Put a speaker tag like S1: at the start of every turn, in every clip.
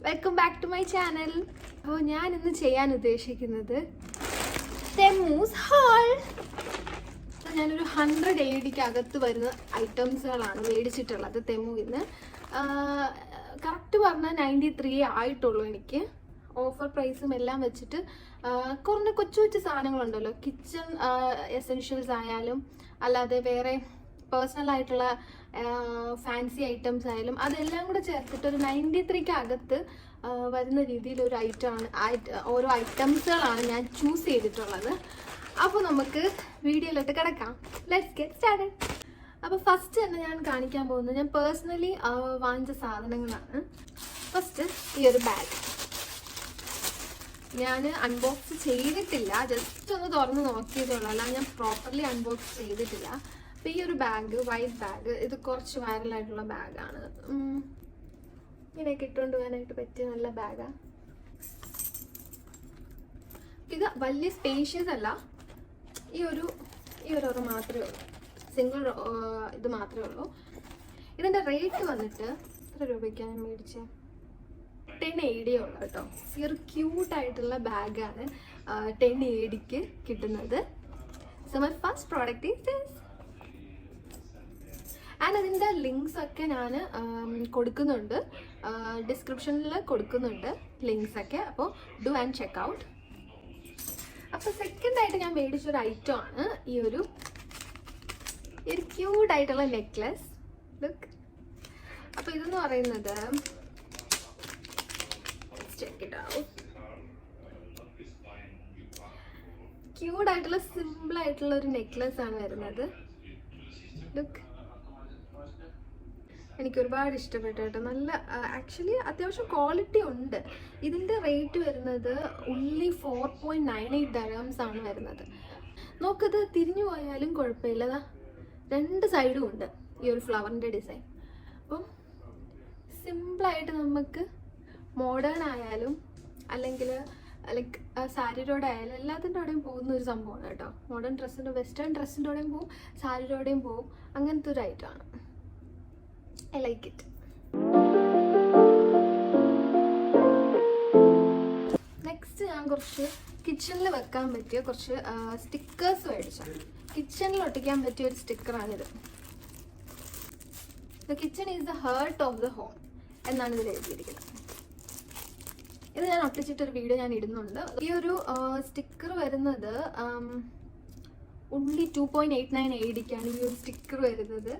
S1: Welcome back to my channel. അപ്പോൾ ഞാൻ ഇന്ന് ചെയ്യാൻ ഉദ്ദേശിക്കുന്നത് TEMU's Haul. ഞാനൊരു 100 AEDക്ക് അകത്ത് വരുന്ന ഐറ്റംസുകളാണ് മേടിച്ചിട്ടുള്ളത് TEMUവിന്ന്. കറക്റ്റ് പറഞ്ഞാൽ 93 ആയിട്ടുള്ളൂ എനിക്ക്. ഓഫർ പ്രൈസും എല്ലാം വെച്ചിട്ട് കുറഞ്ഞ കൊച്ചു കൊച്ചു സാധനങ്ങളുണ്ടല്ലോ, കിച്ചൺ എസെൻഷ്യൽസ് ആയാലും അല്ലാതെ വേറെ പേഴ്സണൽ ആയിട്ടുള്ള ഫാൻസി ഐറ്റംസ് ആയാലും അതെല്ലാം കൂടെ ചേർത്തിട്ട് ഒരു 93ക്ക് അകത്ത് വരുന്ന രീതിയിൽ ഒരു ഓരോ ഐറ്റംസുകളാണ് ഞാൻ ചൂസ് ചെയ്തിട്ടുള്ളത്. അപ്പോൾ നമുക്ക് വീഡിയോയിലോട്ട് കിടക്കാം. Let's get started. അപ്പോൾ ഫസ്റ്റ് തന്നെ ഞാൻ കാണിക്കാൻ പോകുന്നത് ഞാൻ പേഴ്സണലി വാങ്ങിച്ച സാധനങ്ങളാണ്. ഫസ്റ്റ് ഈ ഒരു ബാഗ് ഞാൻ അൺബോക്സ് ചെയ്തിട്ടില്ല, ജസ്റ്റ് ഒന്ന് തുറന്ന് നോക്കിയതുള്ളൂ, അല്ല ഞാൻ പ്രോപ്പർലി അൺബോക്സ് ചെയ്തിട്ടില്ല. അപ്പോൾ ഈ ഒരു ബാഗ്, വൈറ്റ് ബാഗ്, ഇത് കുറച്ച് വൈറലായിട്ടുള്ള ബാഗാണ്. ഇങ്ങനെയൊക്കെ ഇട്ടുകൊണ്ട് പോകാനായിട്ട് പറ്റിയ നല്ല ബാഗാണ്. ഇത് വലിയ സ്പേഷ്യസ് അല്ല, ഈ ഒരു മാത്രമേ ഉള്ളൂ, സിംഗിൾ ഇത് മാത്രമേ ഉള്ളൂ. ഇതിൻ്റെ റേറ്റ് വന്നിട്ട് എത്ര രൂപയ്ക്കാണ് മേടിച്ചത്? 10 AED ഉള്ളു കേട്ടോ. ഈ ഒരു ക്യൂട്ടായിട്ടുള്ള ബാഗാണ് 10 AEDക്ക് കിട്ടുന്നത്. So my first product is this. And അതിൻ്റെ ലിങ്ക്സ് ഒക്കെ ഞാൻ കൊടുക്കുന്നുണ്ട്, ഡിസ്ക്രിപ്ഷനിൽ കൊടുക്കുന്നുണ്ട് ലിങ്ക്സ് ഒക്കെ. അപ്പോൾ ഡു ആൻഡ് ചെക്ക് ഔട്ട്. അപ്പോൾ സെക്കൻഡായിട്ട് ഞാൻ മേടിച്ചൊരു ഐറ്റം ആണ് ഈ ഒരു ക്യൂട്ടായിട്ടുള്ള നെക്ലസ്. ലുക്ക്. അപ്പോൾ ഇതെന്ന് പറയുന്നത് ക്യൂട്ടായിട്ടുള്ള സിമ്പിൾ ആയിട്ടുള്ള ഒരു നെക്ലസ് ആണ് വരുന്നത്. ലുക്ക്, എനിക്ക് ഒരുപാട് ഇഷ്ടപ്പെട്ടു കേട്ടോ. നല്ല ആക്ച്വലി അത്യാവശ്യം ക്വാളിറ്റി ഉണ്ട്. ഇതിൻ്റെ റേറ്റ് വരുന്നത് only 4.98 dirhams ആണ് വരുന്നത്. നോക്കത് തിരിഞ്ഞു പോയാലും കുഴപ്പമില്ല, 2 സൈഡും ഉണ്ട് ഈ ഒരു ഫ്ലവറിൻ്റെ ഡിസൈൻ. അപ്പം സിമ്പിളായിട്ട് നമുക്ക് മോഡേൺ ആയാലും അല്ലെങ്കിൽ ലൈക്ക് സാരിയോടെ ആയാലും എല്ലാത്തിൻ്റെ കൂടെയും പോകുന്ന ഒരു സംഭവമാണ് കേട്ടോ. മോഡേൺ ഡ്രസ്സിൻ്റെ, വെസ്റ്റേൺ ഡ്രസ്സിൻ്റെ കൂടെയും പോവും, സാരിയോടെയും പോവും, അങ്ങനത്തെ ഒരു ഐറ്റമാണ്. I like it. നെക്സ്റ്റ് ഞാൻ കുറച്ച് കിച്ചണിൽ വെക്കാൻ പറ്റിയ കുറച്ച് സ്റ്റിക്കേഴ്സ് മേടിച്ചാണ്. കിച്ചണിൽ ഒട്ടിക്കാൻ പറ്റിയ ഒരു സ്റ്റിക്കറാണിത്. The kitchen is the heart of the home എന്നാണ് ഇതിൽ എഴുതിയിരിക്കുന്നത്. ഇത് ഞാൻ ഒട്ടിച്ചിട്ടൊരു വീഡിയോ ഞാൻ ഇടുന്നുണ്ട്. ഈ ഒരു സ്റ്റിക്കർ വരുന്നത് only 2.89 AEDക്കാണ് ഈ ഒരു സ്റ്റിക്കർ വരുന്നത്.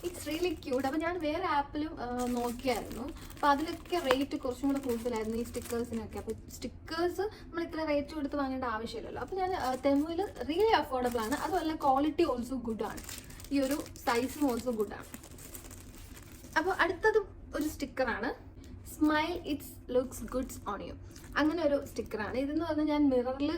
S1: It's really cute. അപ്പോൾ ഞാൻ വേറെ ആപ്പിലും നോക്കിയായിരുന്നു, അപ്പോൾ അതിലൊക്കെ റേറ്റ് കുറച്ചും കൂടെ കൂടുതലായിരുന്നു ഈ സ്റ്റിക്കേഴ്സിനൊക്കെ. അപ്പോൾ സ്റ്റിക്കേഴ്സ് നമ്മൾ ഇത്ര റേറ്റ് കൊടുത്ത് വാങ്ങേണ്ട ആവശ്യമില്ലല്ലോ. അപ്പോൾ ഞാൻ TEMUവിൽ റിയലി അഫോർഡബിൾ ആണ്. അതുപോലെ ക്വാളിറ്റി ഓൾസോ ഗുഡാണ്, ഈ ഒരു സൈസും ഓൾസോ ഗുഡാണ്. അപ്പോൾ അടുത്തത് ഒരു സ്റ്റിക്കറാണ്, smile it's looks goods on you. അങ്ങനെ ഒരു സ്റ്റിക്കറാണ്. ഇതെന്ന് പറഞ്ഞാൽ ഞാൻ മിററിൽ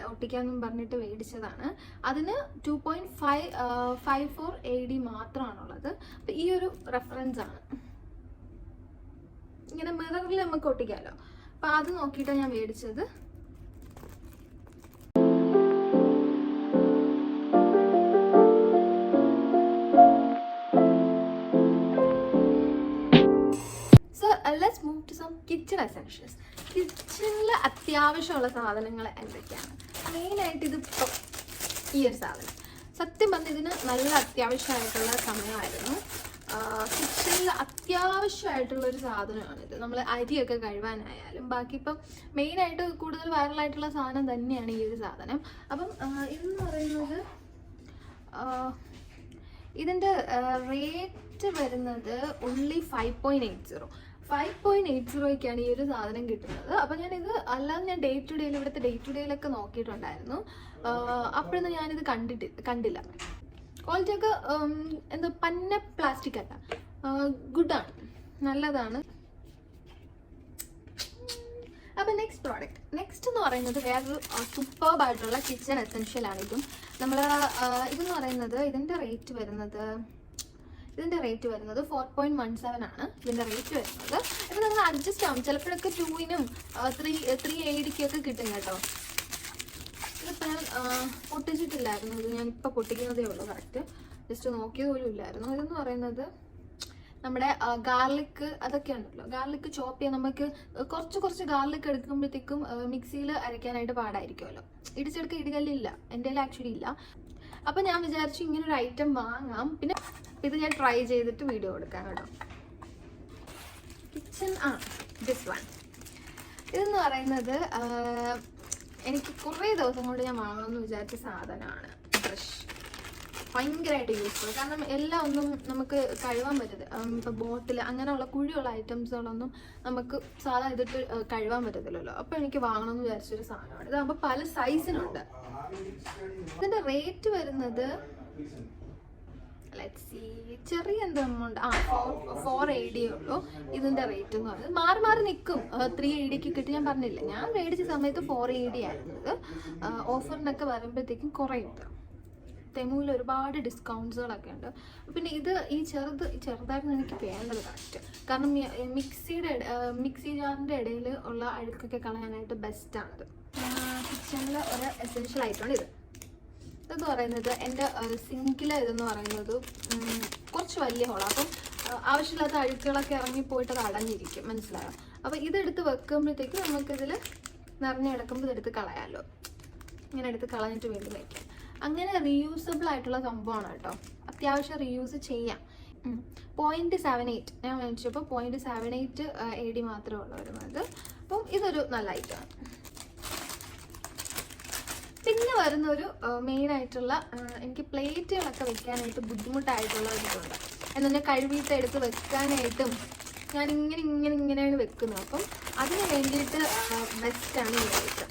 S1: ഒട്ടിക്കാമെന്നും പറഞ്ഞിട്ട് മേടിച്ചതാണ്. അതിന് 2.54 AED മാത്രമാണുള്ളത്. അപ്പം ഈ ഒരു റെഫറൻസ് ആണ്. ഇങ്ങനെ മിററിൽ നമുക്ക് ഒട്ടിക്കാമല്ലോ, അപ്പം അത് നോക്കിയിട്ടാണ് ഞാൻ മേടിച്ചത്. Let's move to some kitchen essentials. കിച്ചണിൽ അത്യാവശ്യമുള്ള സാധനങ്ങൾ എന്തൊക്കെയാണ്? മെയിനായിട്ട് ഇതിപ്പോൾ ഈ ഒരു സാധനം സത്യം പറഞ്ഞാൽ ഇതിന് നല്ല അത്യാവശ്യമായിട്ടുള്ള സമയമായിരുന്നു. കിച്ചണിൽ അത്യാവശ്യമായിട്ടുള്ളൊരു സാധനമാണിത്. നമ്മൾ അരിയൊക്കെ കഴുകാനായാലും ബാക്കി ഇപ്പം മെയിനായിട്ട് കൂടുതൽ വൈറലായിട്ടുള്ള സാധനം തന്നെയാണ് ഈ ഒരു സാധനം. അപ്പം ഇതെന്ന് പറയുന്നത് ഇതിൻ്റെ റേറ്റ് വരുന്നത് only 5.80ക്കാണ് ഈ ഒരു സാധനം കിട്ടുന്നത്. അപ്പോൾ ഞാനിത് അല്ലാതെ ഞാൻ ഡേ ടു ഡേയിൽ ഇവിടുത്തെ ഡേ ടു ഡേയിലൊക്കെ നോക്കിയിട്ടുണ്ടായിരുന്നു. അപ്പോഴൊന്നും ഞാനിത് കണ്ടില്ല. ക്വാളിറ്റിയൊക്കെ എന്താ പന്ന പ്ലാസ്റ്റിക് അല്ല, ഗുഡാണ്, നല്ലതാണ്. അപ്പോൾ നെക്സ്റ്റ് പ്രോഡക്റ്റ്, നെക്സ്റ്റ് എന്ന് പറയുന്നത് വേറൊരു സൂപ്പർബായിട്ടുള്ള കിച്ചൺ എസെൻഷ്യലാണ്. ഇതെന്ന് പറയുന്നത് ഇതിൻ്റെ റേറ്റ് വരുന്നത് 4.17 ആണ് ഇതിൻ്റെ റേറ്റ് വരുന്നത്. ഇത് നിങ്ങൾ അഡ്ജസ്റ്റ് ആവും, ചിലപ്പോഴൊക്കെ 2നും 3 AEDക്കൊക്കെ കിട്ടും കേട്ടോ. ഇതിപ്പോൾ ഞാൻ പൊട്ടിച്ചിട്ടില്ലായിരുന്നു, ഇത് ഞാനിപ്പോൾ പൊട്ടിക്കുന്നതേ ഉള്ളൂ. കറക്റ്റ് ജസ്റ്റ് നോക്കിയത് പോലും ഇല്ലായിരുന്നു. ഇതെന്ന് പറയുന്നത് നമ്മുടെ ഗാർലിക് അതൊക്കെ ഉണ്ടല്ലോ, ഗാർലിക് ചോപ്പ് ചെയ്യാൻ നമുക്ക് കുറച്ച് ഗാർലിക് എടുക്കുമ്പോഴത്തേക്കും മിക്സിയിൽ അരയ്ക്കാനായിട്ട് പാടായിരിക്കുമല്ലോ. ഇടിച്ചെടുക്ക ഇടികല്ലില്ല, എൻ്റെ കയ്യിൽ ആക്ച്വലി ഇല്ല. അപ്പം ഞാൻ വിചാരിച്ചു ഇങ്ങനെ ഒരു ഐറ്റം വാങ്ങാം. പിന്നെ ഇത് ഞാൻ ട്രൈ ചെയ്തിട്ട് വീഡിയോ കൊടുക്കാം കേട്ടോ. Kitchen this one. ഇതെന്ന് പറയുന്നത് എനിക്ക് കുറേ ദിവസം കൊണ്ട് ഞാൻ വാങ്ങണമെന്ന് വിചാരിച്ച സാധനമാണ്. ബ്രഷ് ഭയങ്കരമായിട്ട് യൂസ്ഫുൾ. കാരണം എല്ലാം ഒന്നും നമുക്ക് കഴുകാൻ പറ്റത്തില്ല. ഇപ്പോൾ ബോട്ടിൽ അങ്ങനെയുള്ള കുഴിയുള്ള ഐറ്റംസുകളൊന്നും നമുക്ക് സാധാ ഇതിട്ട് കഴുകാൻ പറ്റത്തില്ലല്ലോ. അപ്പോൾ എനിക്ക് വാങ്ങണമെന്ന് വിചാരിച്ചൊരു സാധനമാണ്. ഇതാകുമ്പോൾ പല സൈസിനുണ്ട്. ഇതിൻ്റെ റേറ്റ് വരുന്നത് ചെറിയ എന്തോ എമൗണ്ട് 480 ഉള്ളൂ ഇതിൻ്റെ റേറ്റ് എന്ന് പറയുന്നത്. മാറി നിൽക്കും. 380 കിട്ടി. ഞാൻ പറഞ്ഞില്ല, ഞാൻ മേടിച്ച സമയത്ത് 480 ആയിരുന്നത്. ഓഫറിനൊക്കെ വരുമ്പോഴത്തേക്കും കുറയും. തെമുവിൽ ഒരുപാട് ഡിസ്കൗണ്ട്സുകളൊക്കെ ഉണ്ട്. പിന്നെ ഇത് ഈ ചെറുതായിരുന്നു എനിക്ക് വേണ്ടത് കറക്റ്റ്. കാരണം മിക്സി ജാറിൻ്റെ ഇടയിൽ ഉള്ള അഴുക്കൊക്കെ കളയാനായിട്ട് ബെസ്റ്റാണിത്. കിച്ചണിൽ ഒരു എസെൻഷ്യൽ ആയിട്ടാണ് ഇത്. ഇതെന്ന് പറയുന്നത് എൻ്റെ സിങ്കിലെ ഇതെന്ന് പറയുന്നത് കുറച്ച് വലിയ ഹോളാണ്. അപ്പം ആവശ്യമില്ലാത്ത അഴുക്കുകളൊക്കെ ഇറങ്ങിപ്പോയിട്ട് അത് അടഞ്ഞിരിക്കും, മനസ്സിലായോ? അപ്പോൾ ഇതെടുത്ത് വെക്കുമ്പോഴത്തേക്ക് നമുക്കിതിൽ നിറഞ്ഞ് കിടക്കുമ്പോൾ ഇതെടുത്ത് കളയാമല്ലോ. ഇങ്ങനെ എടുത്ത് കളഞ്ഞിട്ട് വീണ്ടും വയ്ക്കാം. അങ്ങനെ റീയൂസബിൾ ആയിട്ടുള്ള സംഭവമാണ് കേട്ടോ. അത്യാവശ്യം റീയൂസ് ചെയ്യാം. 0.78 ഞാൻ മേടിച്ചപ്പോൾ 0.78 AD മാത്രമേ ഉള്ളൂ വരുന്നത്. അപ്പം ഇതൊരു നല്ല ഐറ്റമാണ്. പിന്നെ വരുന്നൊരു മെയിനായിട്ടുള്ള എനിക്ക് പ്ലേറ്റുകളൊക്കെ വെക്കാനായിട്ട് ബുദ്ധിമുട്ടായിട്ടുള്ള ഒരിതുണ്ട്. എന്നുവെച്ചാൽ കഴുകിയിട്ട് എടുത്ത് വെക്കാനായിട്ടും ഞാൻ ഇങ്ങനെയാണ് വെക്കുന്നത്. അപ്പം അതിന് വേണ്ടിയിട്ട് ബെസ്റ്റാണ് ഈ ഐറ്റം.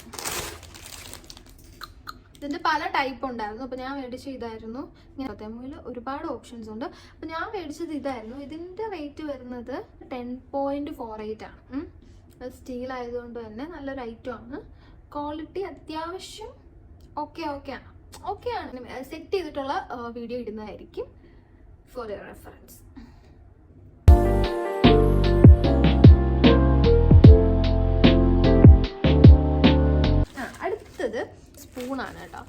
S1: ഇതിൻ്റെ പല ടൈപ്പ് ഉണ്ടായിരുന്നു. അപ്പോൾ ഞാൻ മേടിച്ച ഇതായിരുന്നു. ഇങ്ങനെ തെമുവിൽ ഒരുപാട് ഓപ്ഷൻസ് ഉണ്ട്. അപ്പോൾ ഞാൻ മേടിച്ചത് ഇതായിരുന്നു. ഇതിൻ്റെ റേറ്റ് വരുന്നത് 10.48 ആണ്. സ്റ്റീൽ ആയതുകൊണ്ട് തന്നെ നല്ലൊരു ഐറ്റമാണ്. ക്വാളിറ്റി അത്യാവശ്യം ഓക്കെയാണ്. സെറ്റ് ചെയ്തിട്ടുള്ള വീഡിയോ ഇടുന്നതായിരിക്കും ഫോർ യുവർ റെഫറൻസ്. അടുത്തത് സ്പൂണാണ് കേട്ടോ.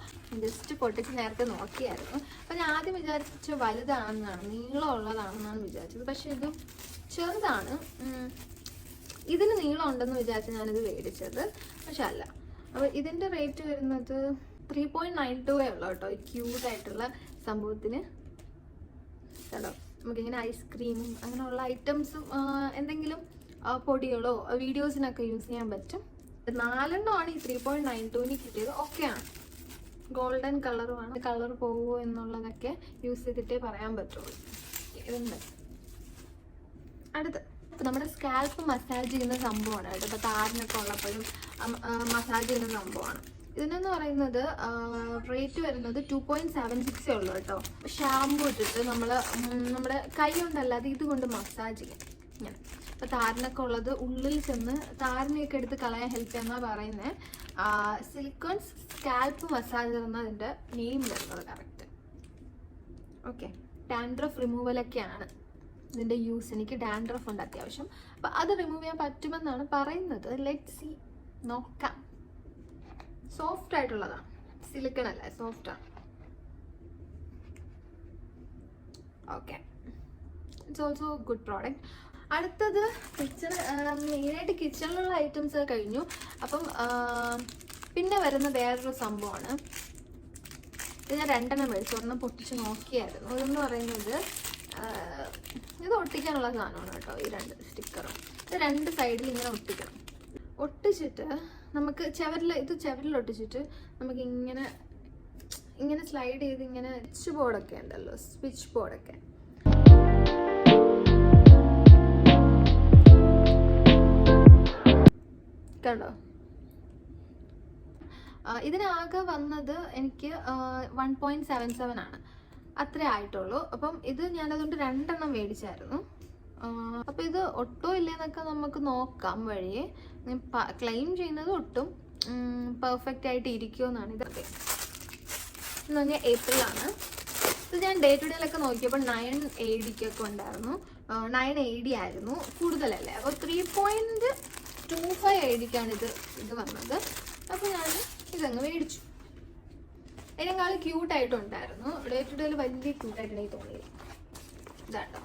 S1: ജസ്റ്റ് പൊട്ടിച്ച് നേരത്തെ നോക്കിയായിരുന്നു. അപ്പം ഞാൻ ആദ്യം വിചാരിച്ച വലുതാണെന്നാണ്, നീളമുള്ളതാണെന്നാണ് വിചാരിച്ചത്. പക്ഷെ ഇത് ചെറുതാണ്. ഇതിന് നീളം ഉണ്ടെന്ന് വിചാരിച്ച് ഞാനിത് മേടിച്ചത്, പക്ഷെ അല്ല. അപ്പോൾ ഇതിൻ്റെ റേറ്റ് വരുന്നത് 3.92 ഉള്ളൂ കേട്ടോ. ക്യൂട്ടായിട്ടുള്ള സംഭവത്തിന് കേട്ടോ. നമുക്കിങ്ങനെ ഐസ്ക്രീമും അങ്ങനെയുള്ള ഐറ്റംസും എന്തെങ്കിലും പൊടികളോ വീഡിയോസിനൊക്കെ യൂസ് ചെയ്യാൻ പറ്റും. 4 എണ്ണമാണ് ഈ 3.92 കിട്ടിയത്. ഓക്കെയാണ്. ഗോൾഡൻ കളറുമാണ്. കളർ പോകുമോ എന്നുള്ളതൊക്കെ യൂസ് ചെയ്തിട്ടേ പറയാൻ പറ്റുള്ളൂ. ഇതുണ്ട്. അടുത്ത് നമ്മുടെ സ്കാൽപ്പ് മസാജ് ചെയ്യുന്ന സംഭവമാണ് കേട്ടോ. ഇപ്പോൾ താരനൊക്കെ ഉള്ളപ്പോഴും മസാജ് ചെയ്യുന്ന സംഭവമാണ്. ഇതിനെന്ന് പറയുന്നത് റേറ്റ് വരുന്നത് 2.76 ഉള്ളൂ കേട്ടോ. ഷാമ്പു ഇട്ടിട്ട് നമ്മുടെ കൈ കൊണ്ടല്ലാതെ ഇതുകൊണ്ട് മസാജ് ചെയ്യാം ഇങ്ങനെ. അപ്പോൾ താരനൊക്കെ ഉള്ളത് ഉള്ളിൽ ചെന്ന് താരനെയൊക്കെ എടുത്ത് കളയാൻ ഹെൽപ്പ് ചെയ്യുന്നതാണ് പറയുന്നത്. സിലിക്കോൺ സ്കാൽപ്പ് മസാജർ എന്നതിൻ്റെ നെയിം വരുന്നത് കറക്റ്റ്. ഓക്കെ. ഡാൻഡ്രഫ് റിമൂവലൊക്കെയാണ് ഇതിൻ്റെ യൂസ്. എനിക്ക് ഡാൻഡ്രഫ് ഉണ്ട് അത്യാവശ്യം. അപ്പം അത് റിമൂവ് ചെയ്യാൻ പറ്റുമെന്നാണ് പറയുന്നത്. ലെറ്റ് സി, നോക്കാം. സോഫ്റ്റ് ആയിട്ടുള്ളതാണ്, സിലിക്കൺ അല്ല, സോഫ്റ്റാണ്. Okay, it's also good product. അടുത്തത് മെയിനായിട്ട് കിച്ചണിലുള്ള ഐറ്റംസ് കഴിഞ്ഞു. അപ്പം പിന്നെ വരുന്ന വേറൊരു സംഭവമാണ്. ഇത് ഞാൻ 2 എണ്ണം മേടിച്ചു. ഒരെണ്ണം പൊട്ടിച്ച് നോക്കിയായിരുന്നു. ഇതെന്ന് പറയുന്നത് ഇത് ഒട്ടിക്കാനുള്ള സാധനമാണ് കേട്ടോ. ഈ 2 സ്റ്റിക്കറും ഇത് 2 സൈഡിൽ ഇങ്ങനെ ഒട്ടിക്കണം. ഒട്ടിച്ചിട്ട് നമുക്ക് ചുവരിൽ ഒട്ടിച്ചിട്ട് നമുക്ക് ഇങ്ങനെ സ്ലൈഡ് ചെയ്ത് ഇങ്ങനെ സ്വിച്ച് ബോർഡൊക്കെ ഉണ്ടല്ലോ, സ്വിച്ച് ബോർഡൊക്കെ കണ്ടോ. ഇതിനാകെ വന്നത് എനിക്ക് 1.77 ആണ്. അത്രേ ആയിട്ടുള്ളൂ. അപ്പം ഇത് ഞാനതുകൊണ്ട് 2 എണ്ണം മേടിച്ചായിരുന്നു. അപ്പം ഇത് ഒട്ടോ ഇല്ലേന്നൊക്കെ നമുക്ക് നോക്കാം വഴിയെ. ക്ലെയിം ചെയ്യുന്നത് ഒട്ടും പെർഫെക്റ്റ് ആയിട്ട് ഇരിക്കുമെന്നാണ്. ഇതൊക്കെ എന്ന് പറഞ്ഞാൽ ഏപ്രിലാണ്. ഇത് ഞാൻ ഡേ ടു ഡേയിലൊക്കെ നോക്കിയപ്പോൾ 980 ഉണ്ടായിരുന്നു. 980 ആയിരുന്നു, കൂടുതലല്ലേ. അപ്പോൾ 3.25 ADക്കാണ് ഇത് വന്നത്. അപ്പോൾ ഞാൻ ഇതങ്ങ് മേടിച്ചു. അതിനേക്കാൾ ക്യൂട്ടായിട്ടുണ്ടായിരുന്നു. ഡേ ടു ഡേയിൽ വലിയ ക്യൂട്ടായിട്ട് എനിക്ക് തോന്നിയില്ല. ഇതാട്ടോ.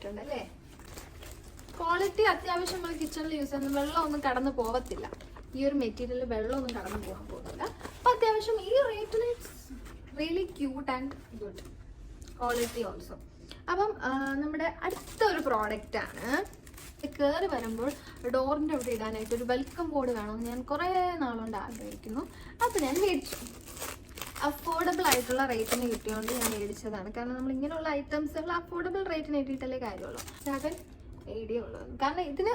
S1: ആയിട്ടുണ്ട് അല്ലേ? ക്വാളിറ്റി അത്യാവശ്യം നമ്മൾ കിച്ചണിൽ യൂസ് ചെയ്യുന്ന വെള്ളമൊന്നും കടന്നു പോകത്തില്ല. ഈ ഒരു മെറ്റീരിയൽ വെള്ളമൊന്നും കടന്നു പോകാൻ പോകുന്നില്ല. അപ്പോൾ അത്യാവശ്യം ഈ റേറ്റിന് it's really cute and good quality also. അപ്പം നമ്മുടെ അടുത്തൊരു പ്രോഡക്റ്റാണ്. കയറി വരുമ്പോൾ ഡോറിൻ്റെ അവിടെ ഇടാനായിട്ട് ഒരു വെൽക്കം ബോർഡ് വേണമെന്ന് ഞാൻ കുറേ നാളുകൊണ്ട് ആഗ്രഹിക്കുന്നു. അപ്പോൾ ഞാൻ മേടിച്ചു. അഫോർഡബിൾ ആയിട്ടുള്ള റേറ്റിന് കിട്ടിയോണ്ട് ഞാൻ മേടിച്ചതാണ്. കാരണം നമ്മൾ ഇങ്ങനെയുള്ള ഐറ്റംസുകൾ അഫോർഡബിൾ റേറ്റിന് കിട്ടിയിട്ടല്ലേ കാര്യമുള്ളൂ. 780 ഉള്ളൂ. കാരണം ഇതിന്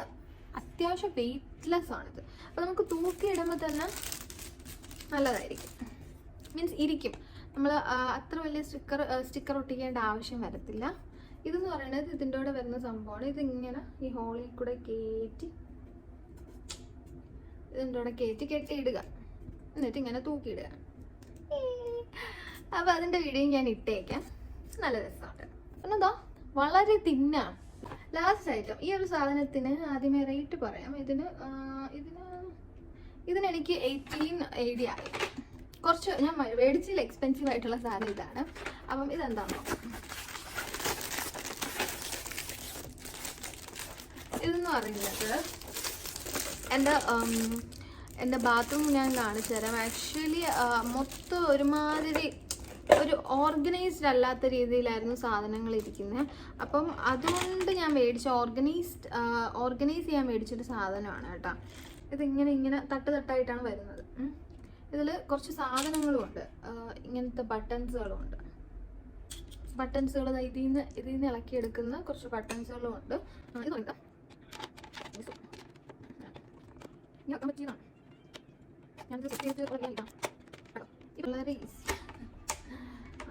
S1: അത്യാവശ്യം വെയ്റ്റ്ലെസ് ആണിത്. അപ്പോൾ നമുക്ക് തൂക്കിയിടുമ്പോൾ തന്നെ നല്ലതായിരിക്കും. മീൻസ് ഇരിക്കും. നമ്മൾ അത്ര വലിയ സ്റ്റിക്കർ ഒട്ടിക്കേണ്ട ആവശ്യം വരത്തില്ല. ഇതെന്ന് പറയുന്നത് ഇതിൻ്റെ കൂടെ വരുന്ന സംഭവമാണ്. ഇതിങ്ങനെ ഈ ഹോളിൽ കൂടെ ഇതിൻ്റെ കൂടെ കെട്ടിയിടുക, എന്നിട്ട് ഇങ്ങനെ തൂക്കിയിടുക. അപ്പോൾ അതിൻ്റെ വീഡിയോ ഞാൻ ഇട്ടേക്കാം. നല്ല രസമുണ്ട്. പിന്നെ എന്താ വളരെ തിന്നാണ്. Last item. ഈ ഒരു സാധനത്തിന് ആദ്യമേ റേറ്റ് പറയാം. ഇതിനെനിക്ക് 1880 ആയി. കുറച്ച് ഞാൻ മേടിച്ചില്ല, എക്സ്പെൻസീവ് ആയിട്ടുള്ള സാധനം ഇതാണ്. അപ്പം ഇതെന്താണോ, ഇതെന്ന് പറയുന്നത് എൻ്റെ ബാത്റൂം ഞാൻ കാണിച്ചു തരാം. ആക്ച്വലി മൊത്തം ഒരുമാതിരി ഒരു ഓർഗനൈസ്ഡ് അല്ലാത്ത രീതിയിലായിരുന്നു സാധനങ്ങൾ ഇരിക്കുന്നത്. അപ്പം അതുകൊണ്ട് ഞാൻ മേടിച്ച ഓർഗനൈസ് ചെയ്യാൻ മേടിച്ചൊരു സാധനമാണ് കേട്ടോ. ഇതിങ്ങനെ തട്ടായിട്ടാണ് വരുന്നത്. ഇതിൽ കുറച്ച് സാധനങ്ങളുമുണ്ട്. ഇങ്ങനത്തെ ബട്ടൺസുകളുമുണ്ട്. ഇതിൽ നിന്ന് ഇളക്കിയെടുക്കുന്ന കുറച്ച് ബട്ടൺസുകളുമുണ്ട്.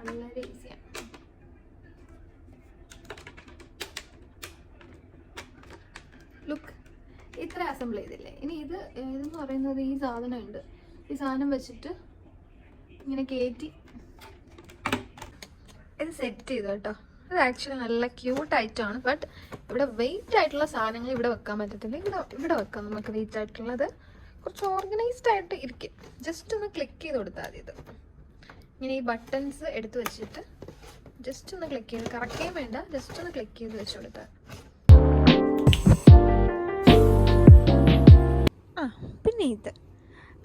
S1: വളരെ ഈസിയാണ്. ലുക്ക്, ഇത്ര അസംബിൾ ചെയ്തില്ലേ. ഇനി ഇതെന്ന് പറയുന്നത് ഈ സാധനം ഉണ്ട്. ഈ സാധനം വെച്ചിട്ട് ഇങ്ങനെ കയറ്റി ഇത് സെറ്റ് ചെയ്തു കേട്ടോ. ഇത് ആക്ച്വലി നല്ല ക്യൂട്ട് ആയിട്ടാണ്. ബട്ട് ഇവിടെ വെയിറ്റ് ആയിട്ടുള്ള സാധനങ്ങൾ ഇവിടെ വെക്കാൻ പറ്റത്തില്ല. ഇവിടെ വെക്കാം നമുക്ക് വെയിറ്റ് ആയിട്ടുള്ളത്. കുറച്ച് ഓർഗനൈസ്ഡ് ആയിട്ട് ഇരിക്കും. ജസ്റ്റ് ഒന്ന് ക്ലിക്ക് ചെയ്ത് കൊടുത്താൽ മതി. ഇത് ഇങ്ങനെ ഈ ബട്ടൺസ് എടുത്ത് വെച്ചിട്ട് ജസ്റ്റ് ഒന്ന് ക്ലിക്ക് ചെയ്ത്, കറക്കുകയും വേണ്ട, ജസ്റ്റ് ഒന്ന് ക്ലിക്ക് ചെയ്ത് വെച്ച് കൊടുത്താൽ.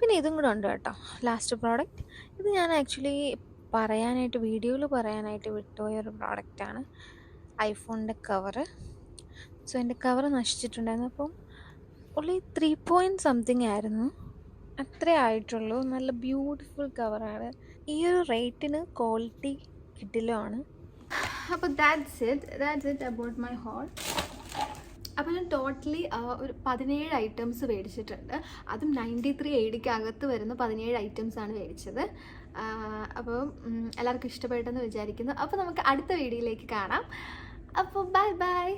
S1: പിന്നെ ഇതും കൂടെ ഉണ്ട് കേട്ടോ, ലാസ്റ്റ് പ്രോഡക്റ്റ്. ഇത് ഞാൻ ആക്ച്വലി വീഡിയോയിൽ പറയാനായിട്ട് വിട്ടുപോയ ഒരു പ്രോഡക്റ്റാണ്. ഐഫോണിൻ്റെ കവറ്. സോ എൻ്റെ കവറ് നശിച്ചിട്ടുണ്ടായിരുന്നു. അപ്പം ഉള്ളി 3 പോയിൻറ്റ് സംതിങ് ആയിരുന്നു, അത്രേ ആയിട്ടുള്ളൂ. നല്ല ബ്യൂട്ടിഫുൾ കവറാണ്. ഈ ഒരു റേറ്റിന് ക്വാളിറ്റി കിട്ടില്ലാണ്. അപ്പോൾ that's it about my haul. അപ്പോൾ ഞാൻ ടോട്ടലി ഒരു 17 ഐറ്റംസ് മേടിച്ചിട്ടുണ്ട്. അതും 9380 അകത്ത് വരുന്ന 17 ഐറ്റംസാണ് മേടിച്ചത്. അപ്പോൾ എല്ലാവർക്കും ഇഷ്ടപ്പെട്ടെന്ന് വിചാരിക്കുന്നു. അപ്പോൾ നമുക്ക് അടുത്ത വീഡിയോയിലേക്ക് കാണാം. അപ്പോൾ ബൈ.